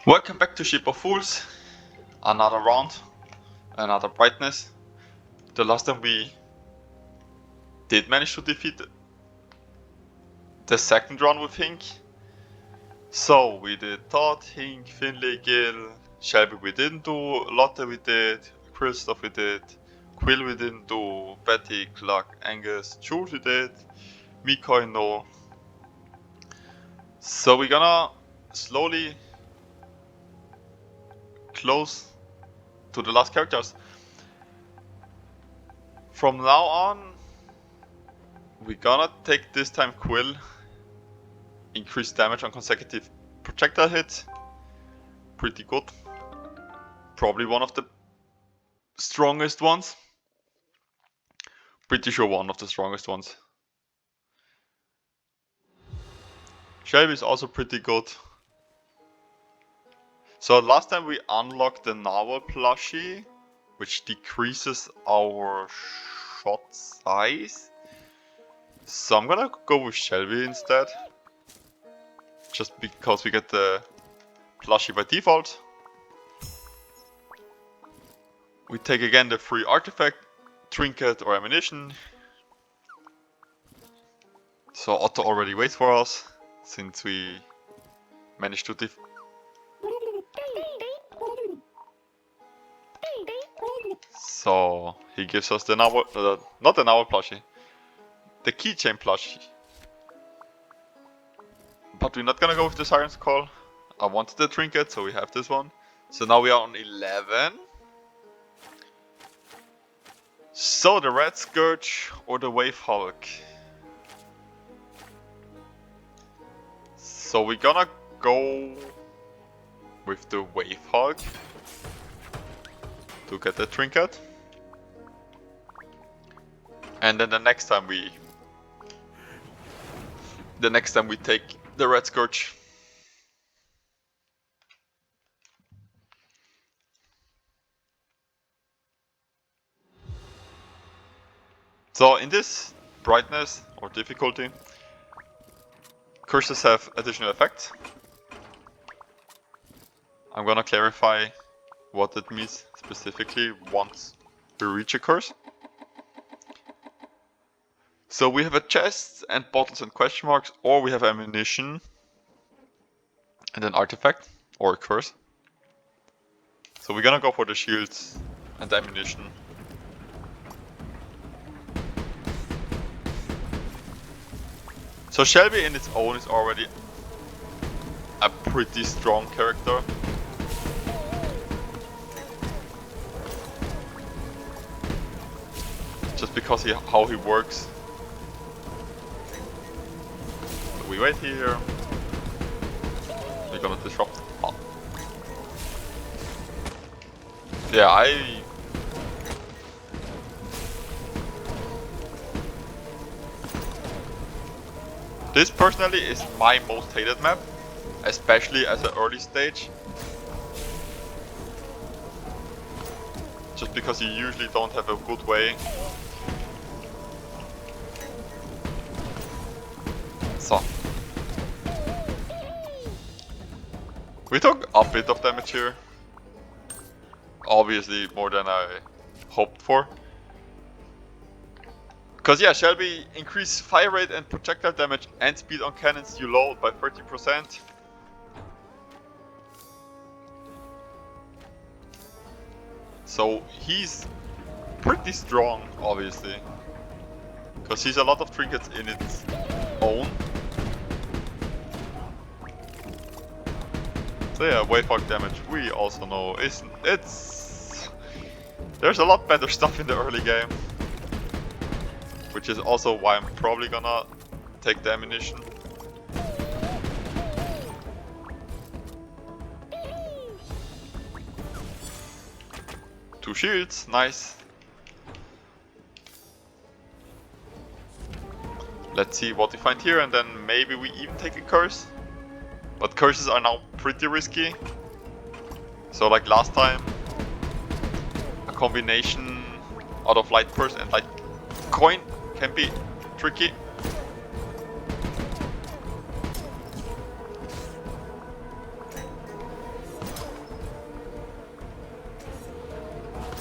Welcome back to Ship of Fools. Another round, another brightness. The last time we did manage to defeat the second round with Hink. So we did Todd, Hink, Finley, Gil, Shelby we didn't do, Lotte we did, Christoph we did, Quill we didn't do, Betty, Clark, Angus, Jules we did, Mikoi no. So we're gonna slowly close to the last characters. From now on, we're gonna take this time Quill, increase damage on consecutive projectile hits. Pretty good. Probably one of the strongest ones. Pretty sure one of the strongest ones. Shelbie is also pretty good. So last time we unlocked the Narwhal plushie, which decreases our shot size. So I'm gonna go with Shelbie instead. Just because we get the plushie by default. We take again the free artifact, trinket or ammunition. So Otto already waits for us, since we managed to So he gives us the Narwhal, not the Narwhal plushie, the keychain plushie. But we're not gonna go with the Siren's Call. I wanted the trinket, so we have this one. So now we are on 11. So the Red Scourge or the Wave Hulk. So we're gonna go with the Wave Hulk to get the trinket. And then the next time we take the Red Scourge. So in this brightness or difficulty, curses have additional effects. I'm gonna clarify what it means specifically once we reach a curse. So we have a chest and bottles and question marks, or we have ammunition and an artifact or a curse. So we're gonna go for the shields and the ammunition. So Shelbie in its own is already a pretty strong character. Just because how he works. So we wait here. We're gonna disrupt. Oh. Yeah, This personally is my most hated map, especially as an early stage. Just because you usually don't have a good way. So. We took a bit of damage here. Obviously more than I hoped for. Because yeah, Shelbie increase fire rate and projectile damage and speed on cannons you load by 30%. So he's pretty strong, obviously. Because he's a lot of trinkets in its own. So yeah, wave hulk damage we also know there's a lot better stuff in the early game. Which is also why I'm probably gonna take the ammunition. Two shields, nice. Let's see what we find here, and then maybe we even take a curse. But curses are now pretty risky. So like last time, a combination out of light purse and light coin can be tricky.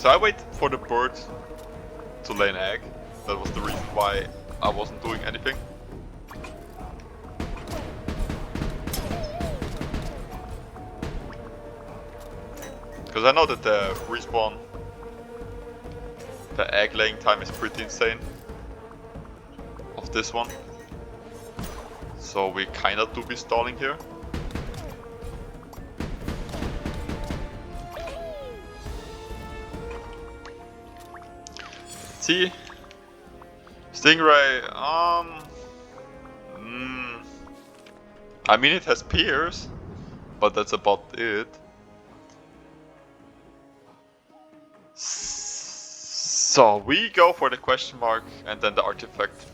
So I wait for the bird to lay an egg. That was the reason why I wasn't doing anything. Because I know that the respawn, the egg laying time is pretty insane of this one. So we kinda do be stalling here. See? Stingray, I mean it has peers, but that's about it. So we go for the question mark and then the artifact.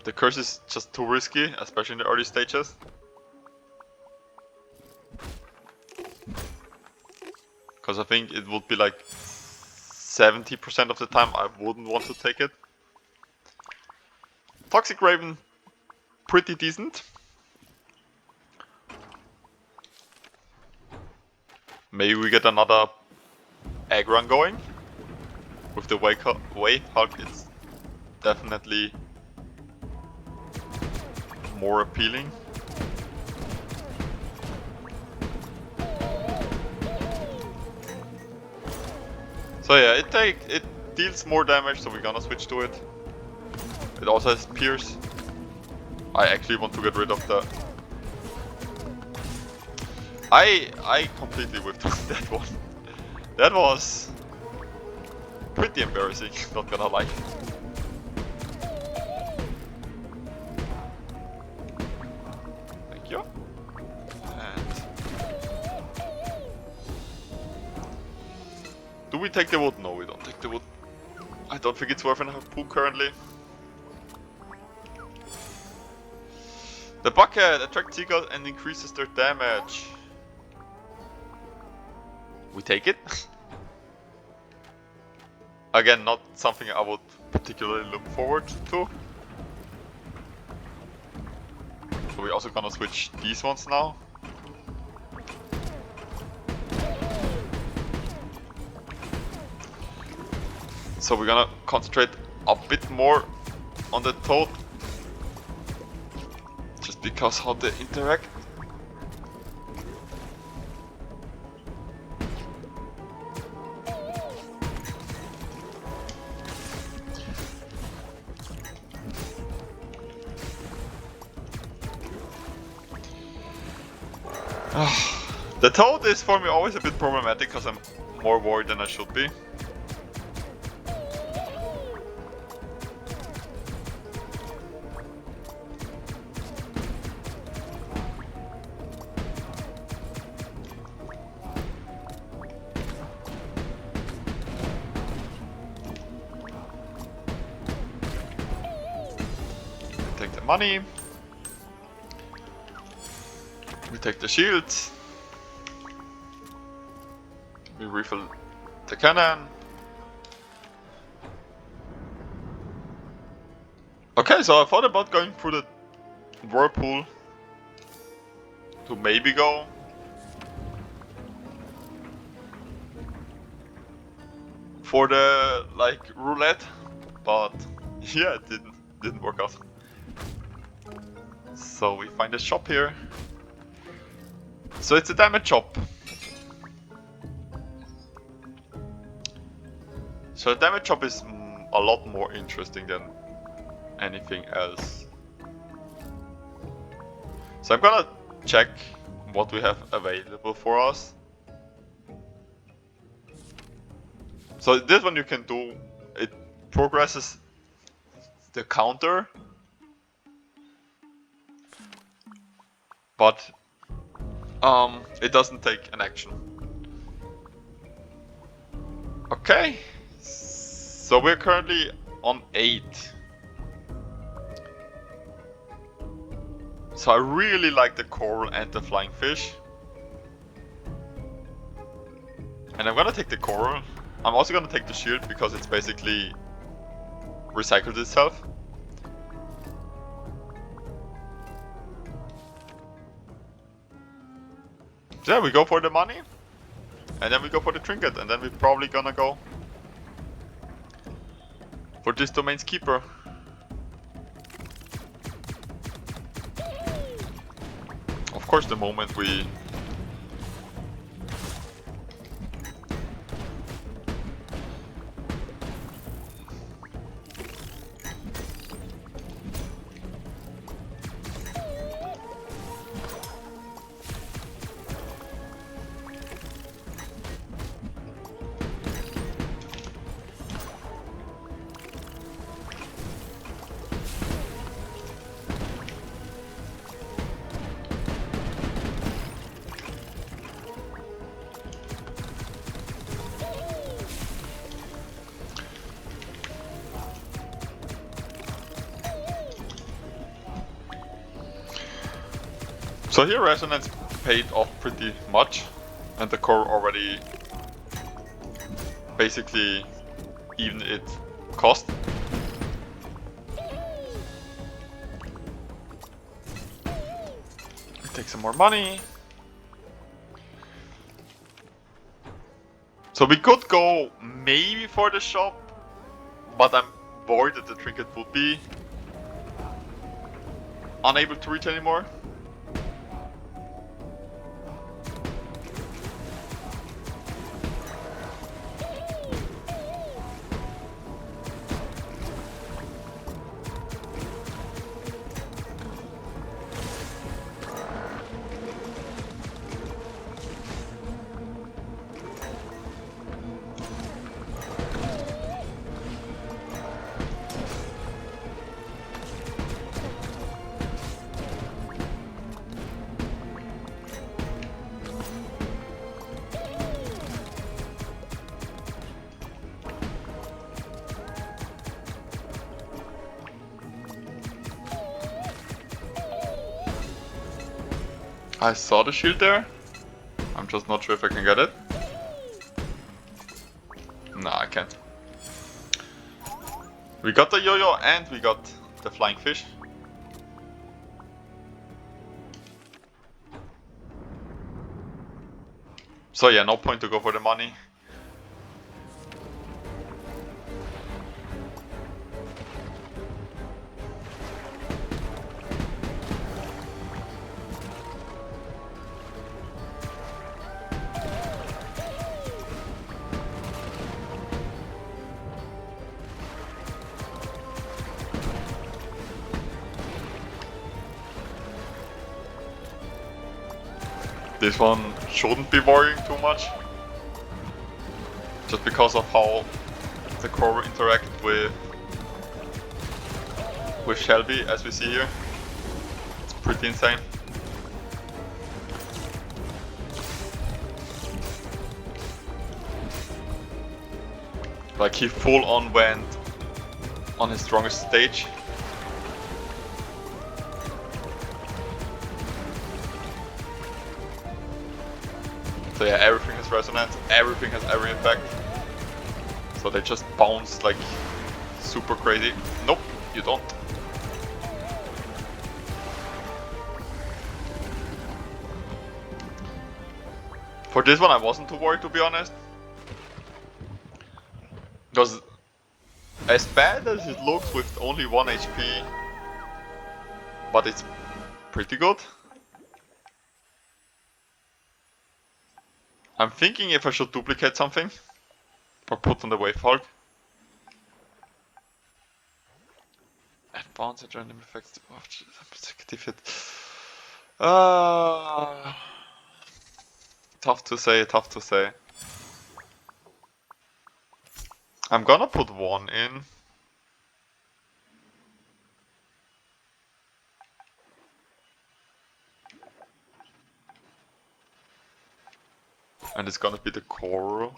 The curse is just too risky, especially in the early stages. Because I think it would be like 70% of the time I wouldn't want to take it. Toxic Raven, pretty decent. Maybe we get another egg run going. With the Wave Hulk, it's definitely more appealing. So yeah, it deals more damage, so we're gonna switch to it. It also has pierce. I actually want to get rid of the... I completely whiffed on that one. That was pretty embarrassing, not gonna lie. Thank you. And do we take the wood? No, we don't take the wood. I don't think it's worth a harpoon currently. The bucket attracts seagulls and increases their damage. We take it. Again, not something I would particularly look forward to. So we're also gonna switch these ones now. So we're gonna concentrate a bit more on the toad. Just because how they interact. The toad is for me always a bit problematic because I'm more worried than I should be. Take the money. We take the shields. We refill the cannon. Okay, so I thought about going through the whirlpool to maybe go for the like roulette, but yeah, it didn't work out. So we find a shop here. So it's a damage shop. So the damage shop is a lot more interesting than anything else. So I'm gonna check what we have available for us. So this one you can do, it progresses the counter, but it doesn't take an action. Okay, so we're currently on 8. So I really like the coral and the flying fish. And I'm gonna take the coral. I'm also gonna take the shield because it's basically recycled itself. So yeah, we go for the money. And then we go for the trinket, and then we're probably gonna go for this domain's keeper. Of course, the moment we So here Resonance paid off pretty much, and the core already basically even it cost. Take some more money. So we could go maybe for the shop, but I'm worried that the trinket would be unable to reach anymore. I saw the shield there. I'm just not sure if I can get it. Nah, I can't. We got the yo-yo and we got the flying fish. So yeah, no point to go for the money. This one shouldn't be worrying too much, just because of how the core interact with Shelbie, as we see here. It's pretty insane. Like he full on went on his strongest stage. So yeah, everything has resonance, everything has every effect. So they just bounce like super crazy. Nope, you don't. For this one I wasn't too worried, to be honest. Because as bad as it looks with only 1 HP, but it's pretty good. I'm thinking if I should duplicate something or put on the wave hulk. Advanced random effects of consecutive hit. Tough to say, tough to say. I'm gonna put 1 in. And it's gonna be the core.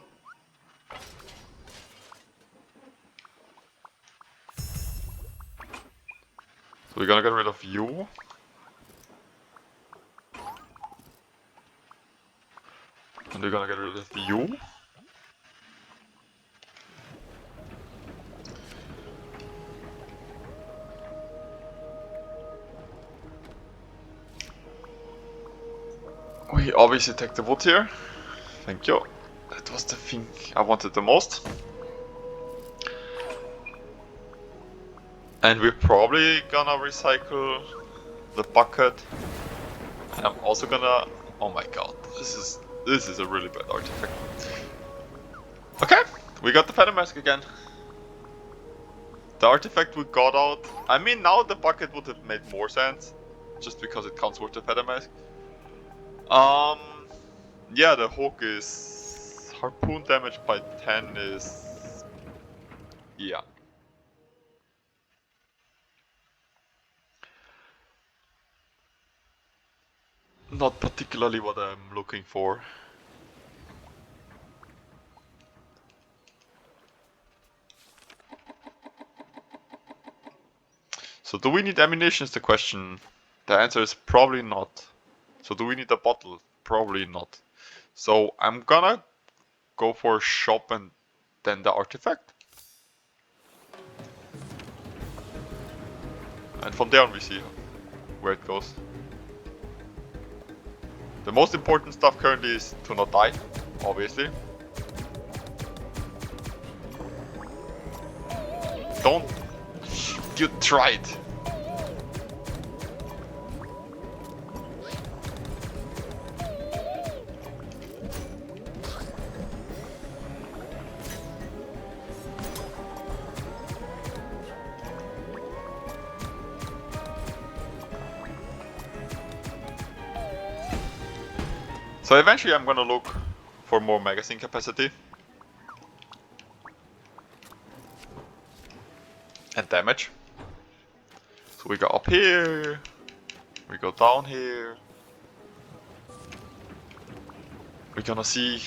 So we're gonna get rid of you. And we're gonna get rid of you. We obviously take the wood here. Thank you. That was the thing I wanted the most. And we're probably gonna recycle the bucket. And I'm also gonna... Oh my god, this is a really bad artifact. Okay, we got the feather mask again. The artifact we got out... I mean, now the bucket would have made more sense. Just because it counts with the feather mask. Yeah, the hook is... Harpoon damage by 10 is... Yeah. Not particularly what I'm looking for. So do we need ammunition is the question. The answer is probably not. So do we need a bottle? Probably not. So I'm gonna go for a shop and then the artifact. And from there on we see where it goes. The most important stuff currently is to not die, obviously. Don't... You tried! So eventually I'm gonna look for more magazine capacity. And damage. So we go up here, we go down here. We're gonna see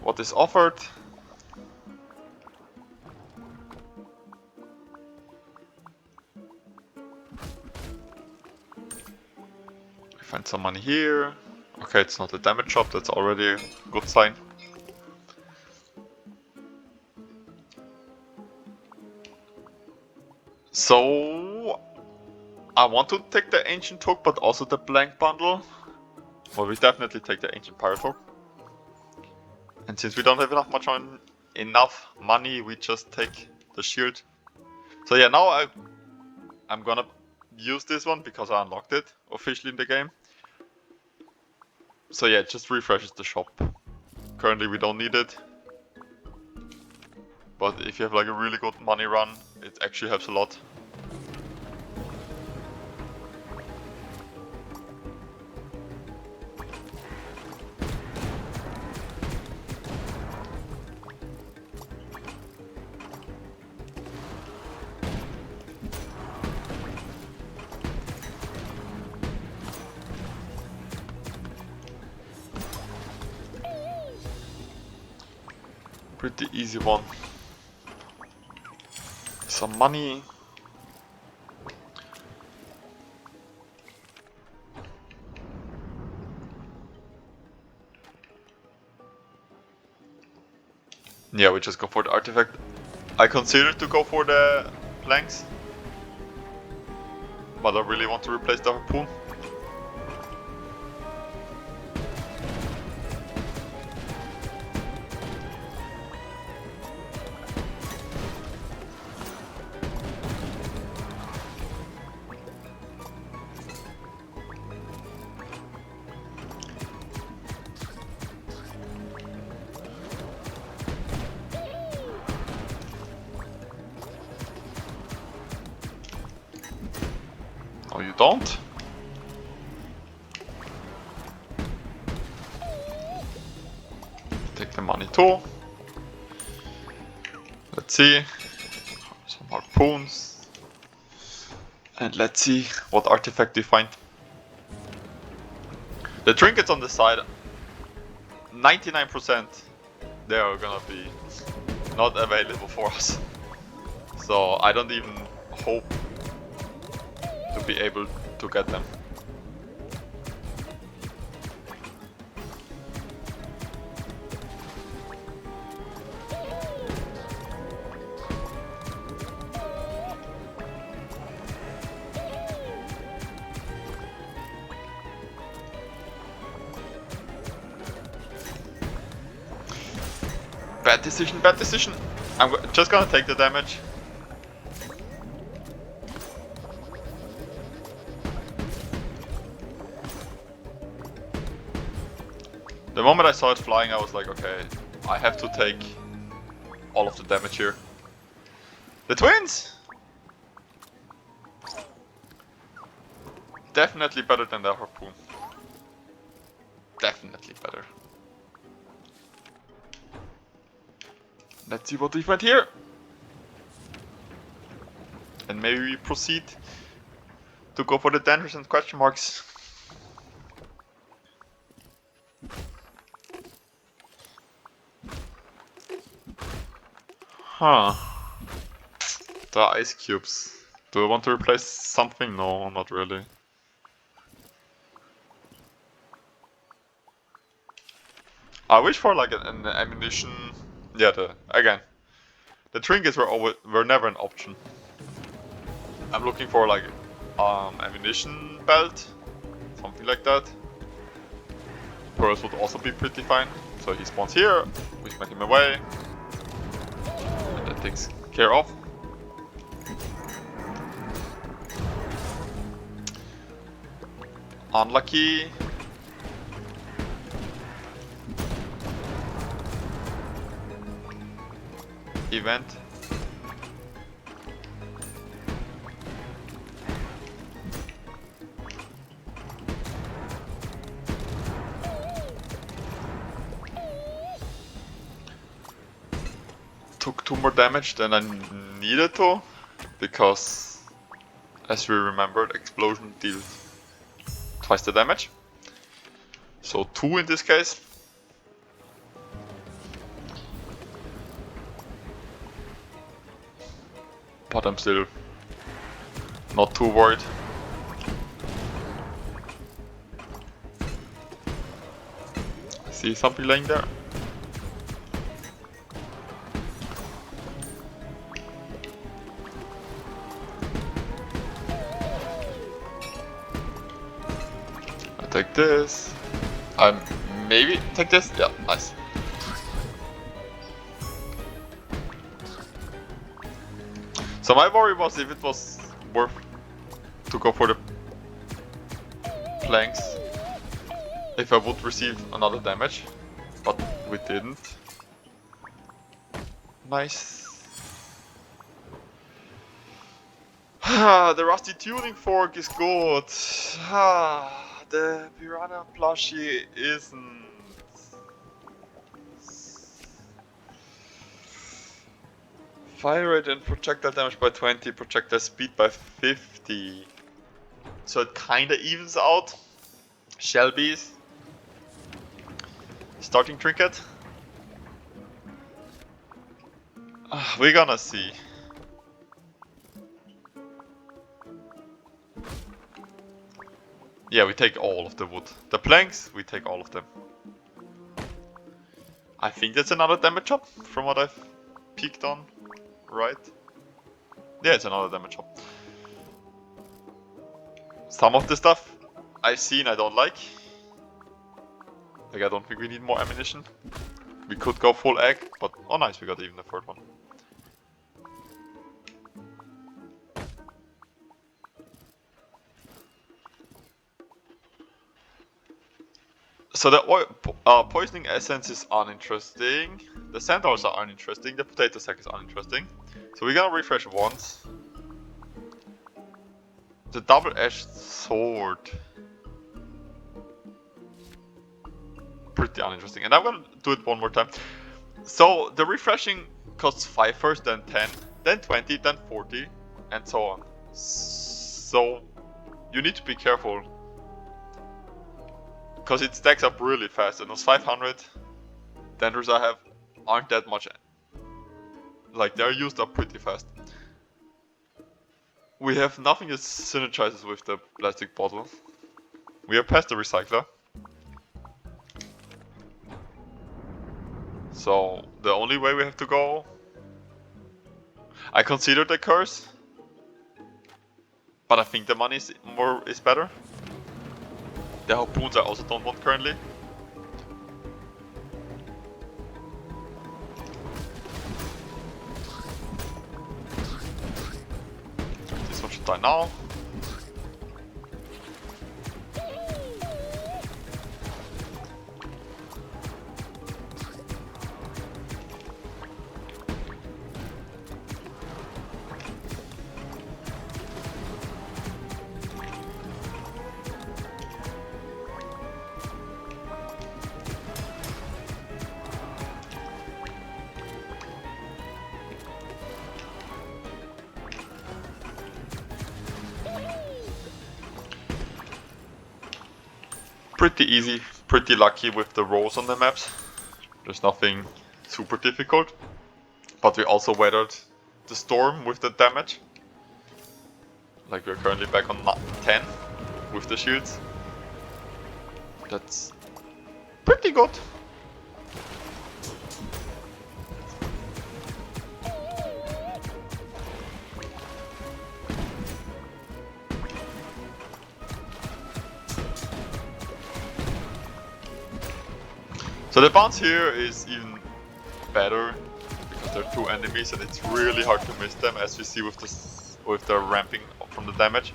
what is offered. We find some money here. Okay, it's not a damage shop, that's already a good sign. So I want to take the ancient hook, but also the blank bundle. Well, we definitely take the ancient pirate hook. And since we don't have enough money, we just take the shield. So yeah, now I'm gonna use this one because I unlocked it officially in the game. So yeah, it just refreshes the shop. Currently we don't need it. But if you have like a really good money run, it actually helps a lot. Pretty easy one. Some money. Yeah, we just go for the artifact. I considered to go for the planks, but I really want to replace the harpoon. Oh, you don't? Take the money too. Let's see. Some harpoons. And let's see what artifact we find. The trinkets on the side, 99% they are gonna be not available for us. So I don't even hope to be able to get them. Bad decision, bad decision. I'm just gonna take the damage. The moment I saw it flying, I was like, okay, I have to take all of the damage here. The twins! Definitely better than the harpoon. Definitely better. Let's see what we find here. And maybe we proceed to go for the dangers and question marks. Huh. The ice cubes. Do I want to replace something? No, not really. I wish for like an ammunition. Yeah, again, the trinkets were never an option. I'm looking for like ammunition belt, something like that. Pearls would also be pretty fine. So he spawns here, we smack him away, and that takes care of. Unlucky. Event. Took 2 more damage than I needed to, because as we remembered, explosion deals twice the damage. So 2 in this case. But I'm still not too worried. I see something laying there. I take this. Maybe take this. Yeah, nice. So my worry was if it was worth to go for the planks, if I would receive another damage, but we didn't. Nice. The rusty tuning fork is good. The piranha plushie isn't. Fire rate and projectile damage by 20, projectile speed by 50. So it kinda evens out. Shelbie's starting trinket. We're gonna see. Yeah, we take all of the wood. The planks, we take all of them. I think that's another damage up from what I've peeked on. Right? Yeah, it's another damage up. Some of the stuff I've seen I don't like. Like, I don't think we need more ammunition. We could go full egg, but oh nice, we got even the third one. So the poisoning essence is uninteresting. The centaurs are uninteresting. The potato sack is uninteresting. So we're gonna refresh once. The double-edged sword. Pretty uninteresting. And I'm gonna do it one more time. So the refreshing costs 5 first, then 10, then 20, then 40, and so on. So you need to be careful, because it stacks up really fast, and those 500 denders I have aren't that much. Like, they're used up pretty fast. We have nothing that synergizes with the plastic bottle. We are past the recycler. So the only way we have to go... I considered the curse, but I think the money is better. The harpoons I also don't want currently. die now. Pretty easy, pretty lucky with the rolls on the maps. There's nothing super difficult. But we also weathered the storm with the damage. Like we're currently back on 10 with the shields. That's pretty good. So the bounce here is even better because there are two enemies and it's really hard to miss them, as we see with the ramping from the damage.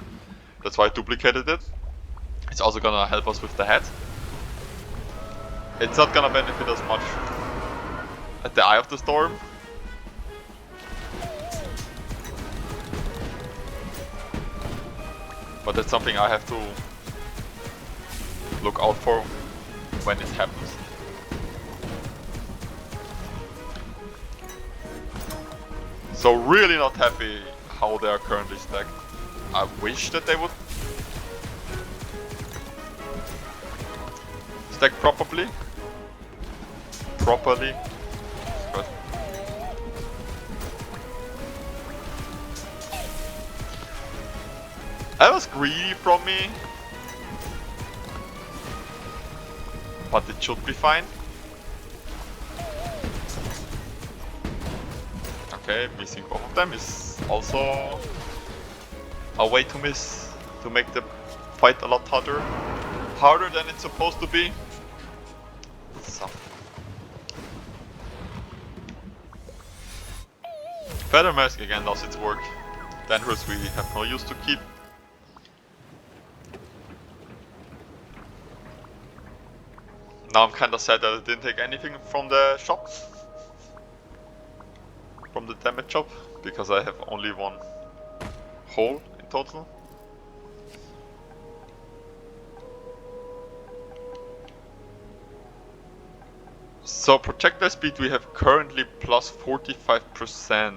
That's why I duplicated it. It's also gonna help us with the head. It's not gonna benefit us much at the Eye of the Storm. But that's something I have to look out for when it happens. So really not happy how they are currently stacked. I wish that they would stack properly. But that was greedy from me, but it should be fine. Okay, missing both of them is also a way to make the fight a lot harder than it's supposed to be. So. Feather Mask again does its work. Dangerous we have no use to keep. Now I'm kinda sad that I didn't take anything from the shop. From the damage shop, because I have only one hole in total. So projectile speed we have currently plus 45%,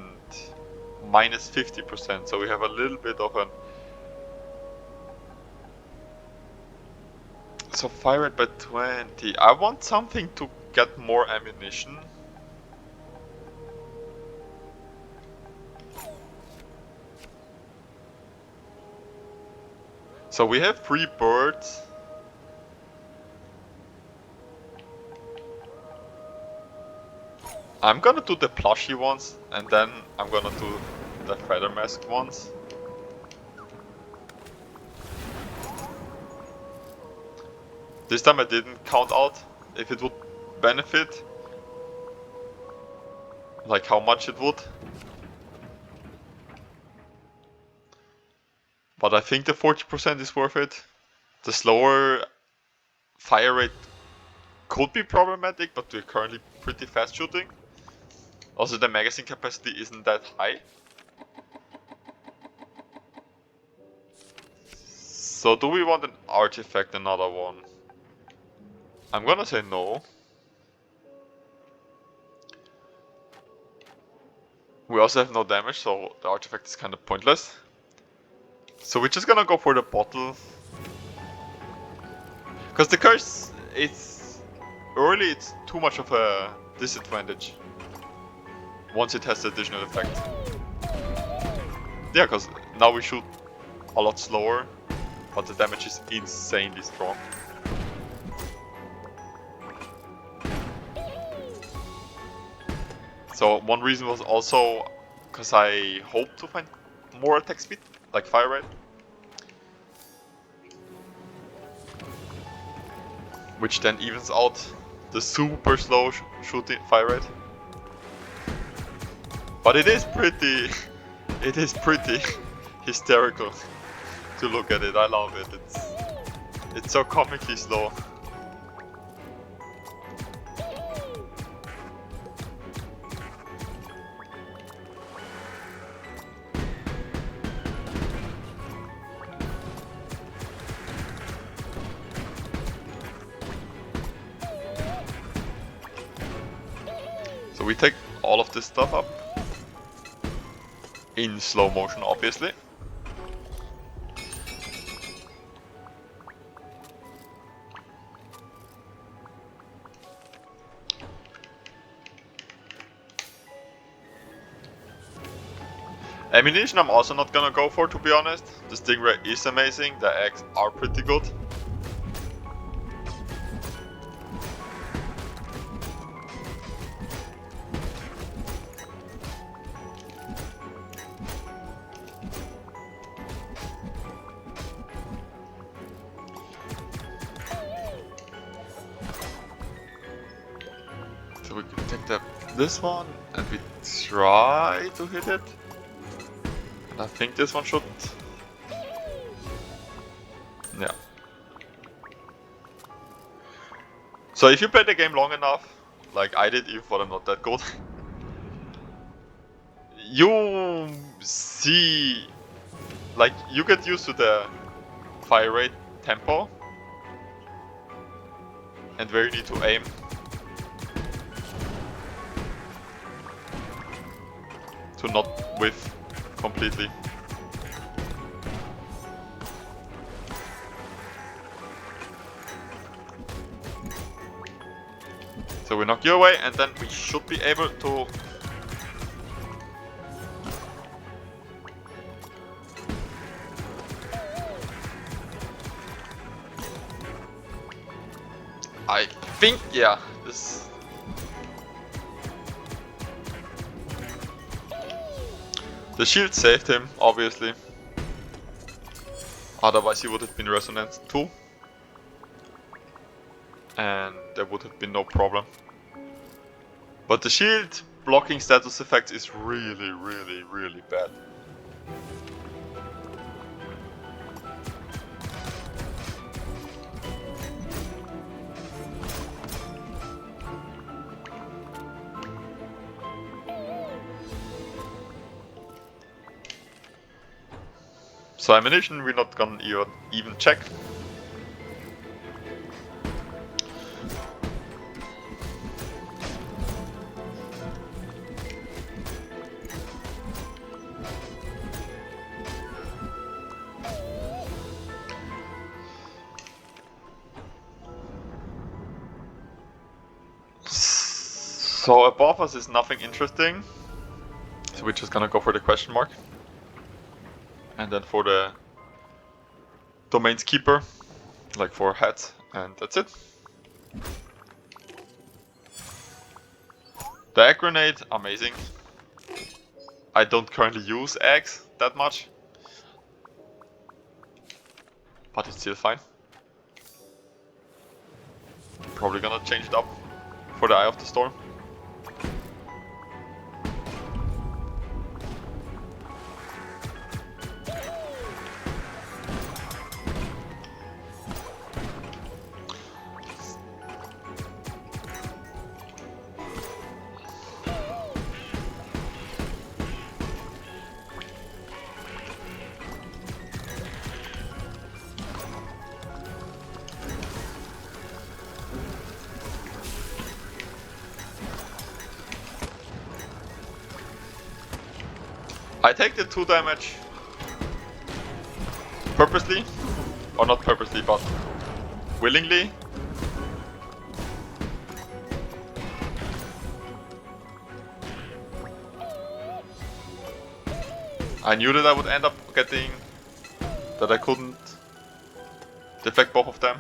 minus 50%, so we have a little bit of an... So fire rate by 20, I want something to get more ammunition. So we have 3 birds. I'm gonna do the plushie ones and then I'm gonna do the feather mask ones. This time I didn't count out if it would benefit, like how much it would. But I think the 40% is worth it. The slower fire rate could be problematic, but we're currently pretty fast shooting. Also the magazine capacity isn't that high. So do we want an artifact, another one? I'm gonna say no. We also have no damage, so the artifact is kind of pointless. So we're just gonna go for the bottle. Because the curse, it's early, it's too much of a disadvantage once it has the additional effect. Yeah, because now we shoot a lot slower, but the damage is insanely strong. So one reason was also because I hoped to find more attack speed, like fire rate. Which then evens out the super slow shooting fire rate. But it is pretty hysterical to look at it. I love it. It's so comically slow. So we take all of this stuff up in slow motion, obviously. Ammunition I'm also not gonna go for, to be honest. The Stingray is amazing, the eggs are pretty good. So we can take this one and we try to hit it. I think this one should. Yeah. So if you play the game long enough, like I did, even though I'm not that good, you see, like you get used to the fire rate, tempo, and where you need to aim. To not whiff completely. So we knock you away, and then we should be able to I think, yeah, this. The shield saved him, obviously. Otherwise he would have been resonant too. And there would have been no problem. But the shield blocking status effect is really, really, really bad. So ammunition we're not gonna even check. So above us is nothing interesting. So we're just gonna go for the question mark. And then for the domains keeper, like for hats, and that's it. The egg grenade, amazing. I don't currently use eggs that much, but it's still fine. Probably gonna change it up for the Eye of the Storm. I take the 2 damage purposely, or not purposely, but willingly. I knew that I would end up getting, that I couldn't deflect both of them.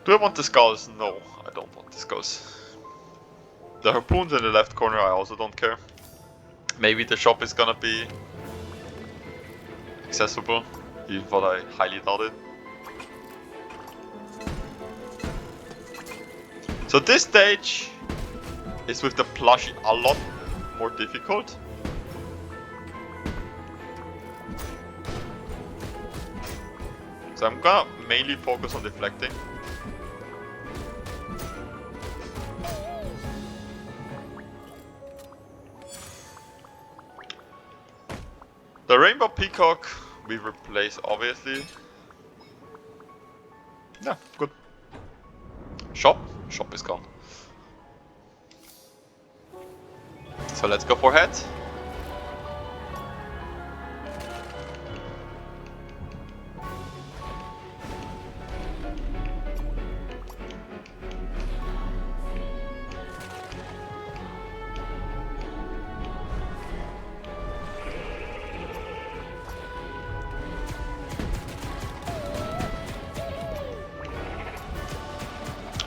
Do I want the skulls? No, I don't want the skulls. The harpoons in the left corner I also don't care. Maybe the shop is gonna be accessible, even though I highly doubt it. So this stage is with the plushie a lot more difficult. So I'm gonna mainly focus on deflecting. The Rainbow Peacock we replace, obviously. Yeah, good. Shop is gone. So let's go for head.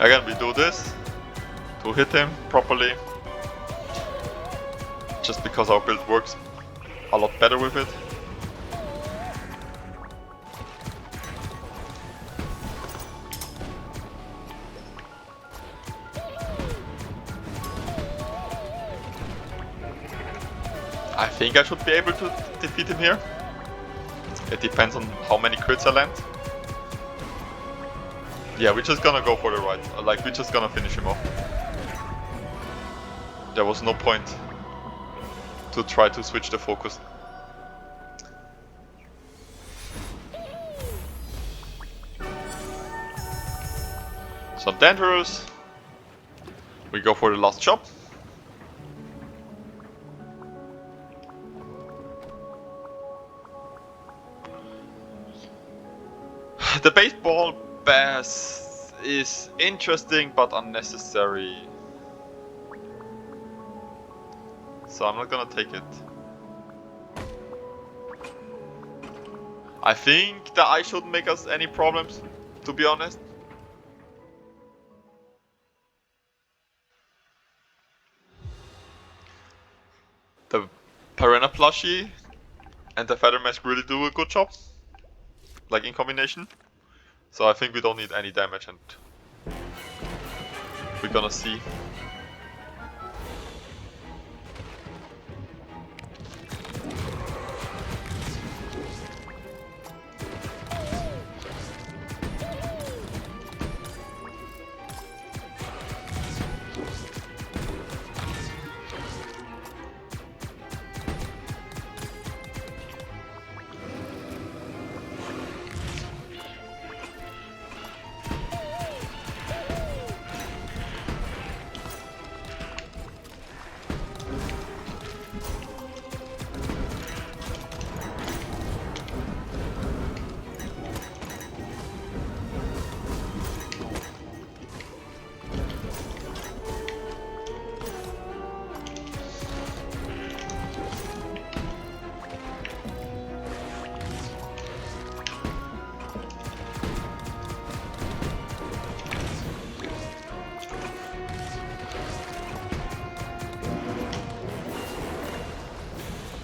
Again, we do this to hit him properly, just because our build works a lot better with it. I think I should be able to defeat him here. It depends on how many crits I land. Yeah, we're just gonna go for the right. Like, we're just gonna finish him off. There was no point to try to switch the focus. So dangerous. We go for the last chop. The baseball bass is interesting but unnecessary. So I'm not gonna take it. I think the eye shouldn't make us any problems, to be honest. The Piranha plushie and the Feather Mask really do a good job, like in combination. So I think we don't need any damage, and we're gonna see.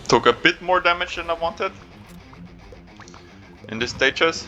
Took a bit more damage than I wanted in these stages.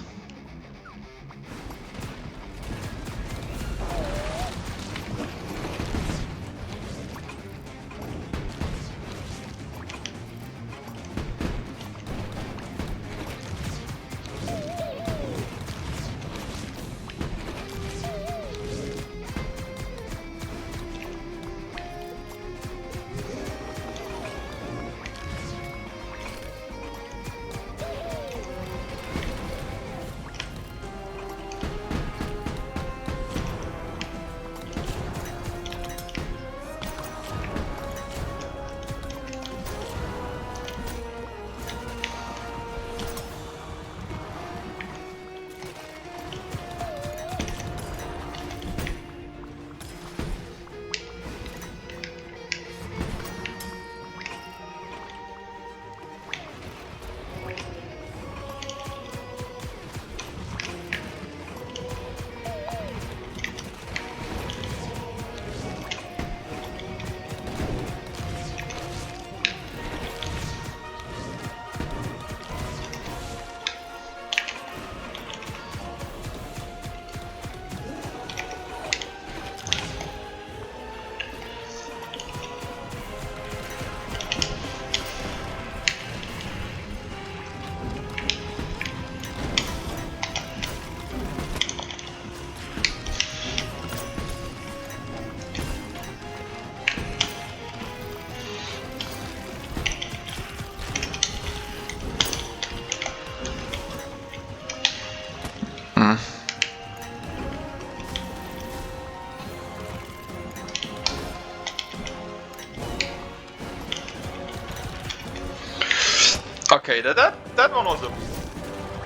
Okay, that one was a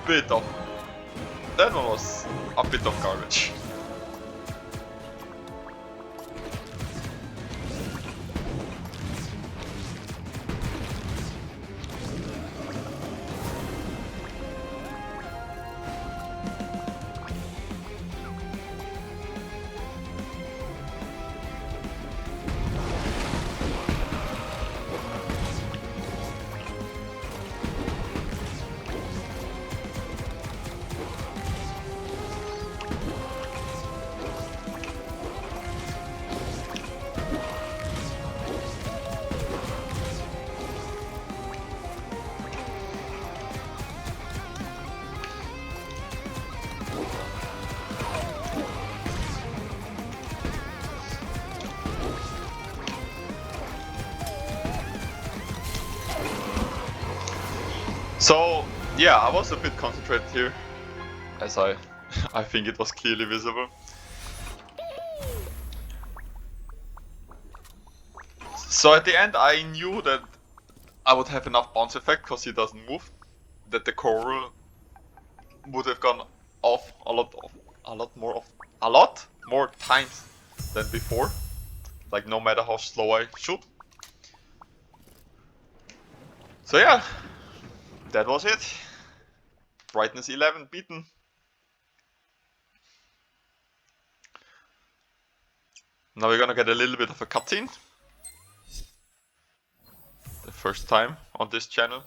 bit of garbage. So yeah, I was a bit concentrated here, as I think it was clearly visible. So at the end I knew that I would have enough bounce effect because he doesn't move, that the coral would have gone off a lot more times than before, like no matter how slow I shoot. So yeah, that was it. Brightness 11 beaten. Now we're gonna get a little bit of a cutscene. The first time on this channel,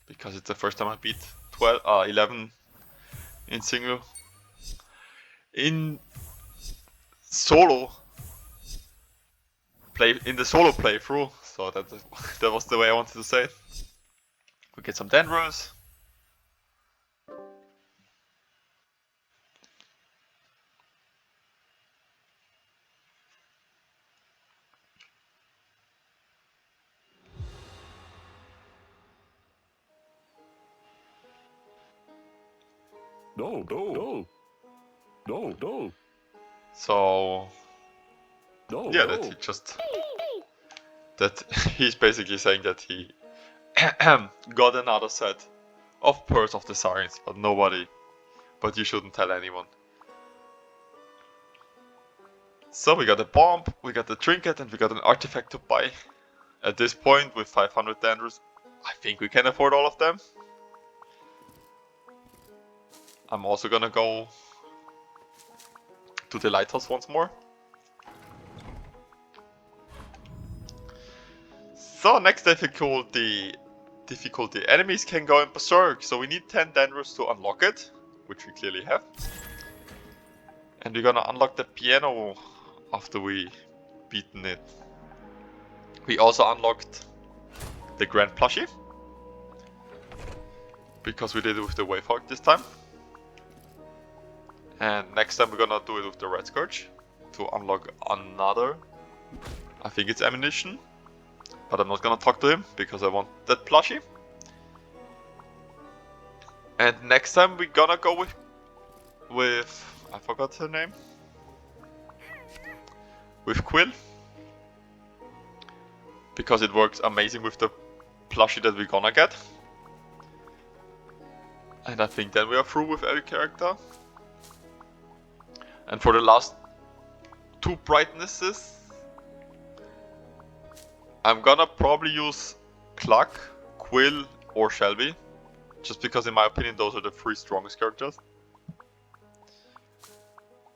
because it's the first time I beat 11 in single. In solo playthrough, so that was the way I wanted to say it. We get some Dendros. No. So yeah, No. that he's basically saying that he got another set of Pearls of the Sirens, but you shouldn't tell anyone. So we got a bomb, we got the trinket, and we got an artifact to buy. At this point, with 500 Dendros, I think we can afford all of them. I'm also gonna go to the lighthouse once more. So next difficulty, enemies can go in berserk, so we need 10 Dendros to unlock it, which we clearly have. And we're gonna unlock the piano after we beaten it. We also unlocked the Grand Plushie, because we did it with the Wavehawk this time. And next time we're gonna do it with the Red Scourge to unlock another, I think it's ammunition, but I'm not gonna talk to him because I want that plushie. And next time we're gonna go with I forgot her name, with Quill, because it works amazing with the plushie that we're gonna get. And I think then we are through with every character. And for the last 2 brightnesses, I'm gonna probably use Cluck, Quill, or Shelbie, just because in my opinion those are the 3 strongest characters.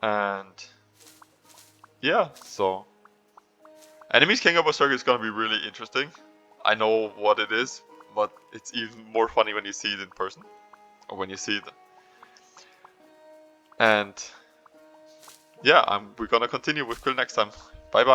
And yeah, so enemies King of Berserk is gonna be really interesting. I know what it is, but it's even more funny when you see it in person, or when you see it. And yeah, we're gonna continue with Quill next time. Bye bye.